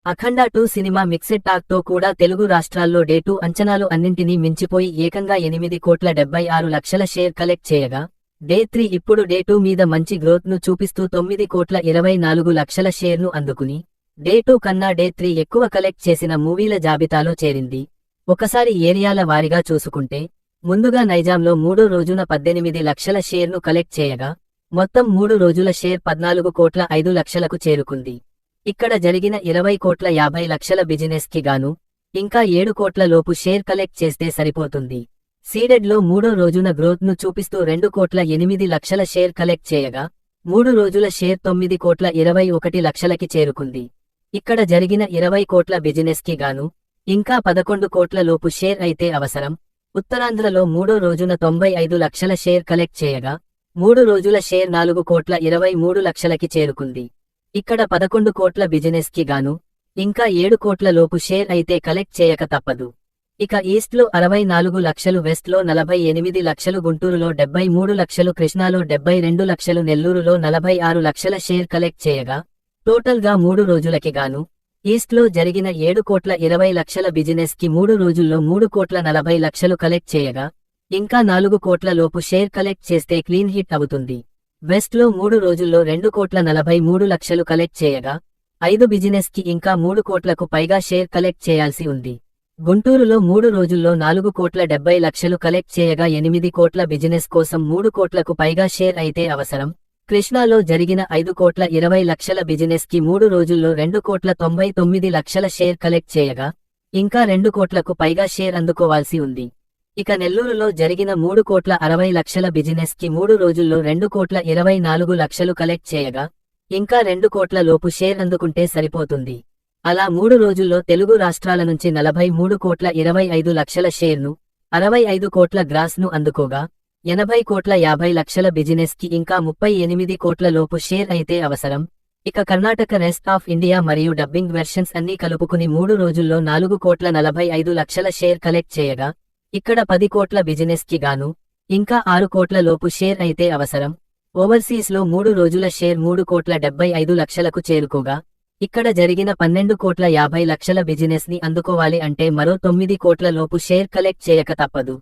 అఖండ 2 cinema mixed talk తో కూడా తెలుగు రాష్ట్రాల్లో డే 2 అంచనాలు అన్నింటినీ మించిపోయి ఏకంగా 8,76,00,000 షేర్ కలెక్ట్ చేయగా, డే 3 ఇప్పుడు డే 2 మీద మంచి గ్రోత్ ను చూపిస్తూ 9,24,00,000 షేర్ ను అందుకుని, డే 2 కన్నా డే 3 ఎక్కువ కలెక్ట్ చేసిన మూవీల జాబితాలో చేరింది. ఒకసారి ఏరియాల వారీగా చూసుకుంటే, ముందుగా నైజాంలో 3వ రోజున 18 లక్షల షేర్ ను కలెక్ట్ చేయగా, మొత్తం 3 రోజుల షేర్ 14,05,00,000కు చేరుకుంది. ఇక్కడ జరిగిన 20,50,00,000 బిజినెస్ కి గాను ఇంకా 7 కోట్ల లోపు షేర్ కలెక్ట్ చేస్తే సరిపోతుంది. సీడెడ్ లో 3వ రోజున గ్రోత్ ను చూపిస్తూ 2,08,00,000 షేర్ కలెక్ట్ చేయగా, 3 రోజుల షేర్ 9,21,00,000కి చేరుకుంది. ఇక్కడ జరిగిన 20 కోట్ల బిజినెస్ కి గాను ఇంకా 11 కోట్ల లోపు షేర్ అయితే అవసరం. ఉత్తరాంధ్రలో 3వ రోజున 95 లక్షల షేర్ కలెక్ట్ చేయగా, 3 రోజుల షేర్ 4,23,00,000కి చేరుకుంది. ఇక్కడ 11 కోట్ల బిజినెస్ కి గాను ఇంకా 7 కోట్ల లోపు షేర్ అయితే కలెక్ట్ చేయక తప్పదు. ఇక ఈస్ట్ లో 64 లక్షలు, వెస్ట్ లో 48 లక్షలు, గుంటూరులో 73 లక్షలు, కృష్ణాలో 72 లక్షలు, నెల్లూరులో 46 లక్షల షేర్ కలెక్ట్ చేయగా, టోటల్ గా 3 రోజులకి గాను ఈస్ట్ లో జరిగిన 7,20,00,000 బిజినెస్ కి 3 రోజుల్లో 3,40,00,000 కలెక్ట్ చేయగా, ఇంకా 4 కోట్ల లోపు షేర్ కలెక్ట్ చేస్తే క్లీన్ హిట్ అవుతుంది. వెస్ట్ లో 3 రోజుల్లో 2,43,00,000 కలెక్ట్ చేయగా, 5 బిజినెస్ కి ఇంకా 3 కోట్లకు పైగా షేర్ కలెక్ట్ చేయాల్సి ఉంది. గుంటూరులో 3 రోజుల్లో 4,70,00,000 కలెక్ట్ చేయగా, 8 కోట్ల బిజినెస్ కోసం 3 కోట్లకు పైగా షేర్ అయితే అవసరం. కృష్ణాలో జరిగిన 5,20,00,000 బిజినెస్ కి 3 రోజుల్లో 2,99,00,000 షేర్ కలెక్ట్ చేయగా, ఇంకా 2 కోట్లకు పైగా షేర్ అందుకోవాల్సి ఉంది. ఇక నెల్లూరులో జరిగిన 3,60,00,000 బిజినెస్ కి 3 రోజుల్లో 2,24,00,000 కలెక్ట్ చేయగా, ఇంకా 2 కోట్ల లోపు షేర్ అందుకుంటే సరిపోతుంది. అలా 3 రోజుల్లో తెలుగు రాష్ట్రాల నుంచి 43,25,00,000 షేర్ను, 65 కోట్ల గ్రాస్ ను అందుకోగా, 80,50,00,000 బిజినెస్ కి ఇంకా 38 కోట్ల లోపు షేర్ అయితే అవసరం. ఇక కర్ణాటక, రెస్ట్ ఆఫ్ ఇండియా మరియు డబ్బింగ్ వెర్షన్స్ అన్నీ కలుపుకుని 3 రోజుల్లో 4,45,00,000 షేర్ కలెక్ట్ చేయగా, ఇక్కడ 10 కోట్ల బిజినెస్ కి గాను ఇంకా 6 కోట్ల లోపు షేర్ అయితే అవసరం. ఓవర్సీస్ లో 3 రోజుల షేర్ 3,75,00,000కు చేరుకోగా, ఇక్కడ జరిగిన 12,50,00,000 బిజినెస్ ని అందుకోవాలి అంటే మరో 9 కోట్ల లోపు షేర్ కలెక్ట్ చేయక తప్పదు.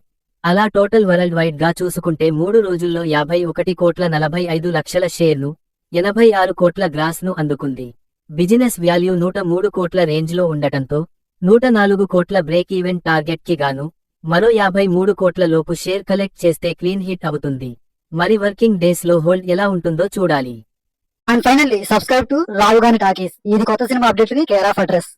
అలా టోటల్ వరల్డ్ వైడ్ గా చూసుకుంటే 3 రోజుల్లో 51,45,00,000 షేర్ను, 86 కోట్ల గ్రాస్ ను అందుకుంది. బిజినెస్ వాల్యూ 103 కోట్ల రేంజ్ లో ఉండటంతో 104 కోట్ల బ్రేక్ ఈవెన్ టార్గెట్ కి గాను మరో 53 కోట్ల లోపు షేర్ కలెక్ట్ చేస్తే క్లీన్ హిట్ అవుతుంది. మరి వర్కింగ్ డేస్ లో హోల్డ్ ఎలా ఉంటుందో చూడాలి. And finally subscribe to Raogani Talkies. ఇది కొత్త సినిమా అప్డేట్లకి కేర్ ఆఫ్ అడ్రస్.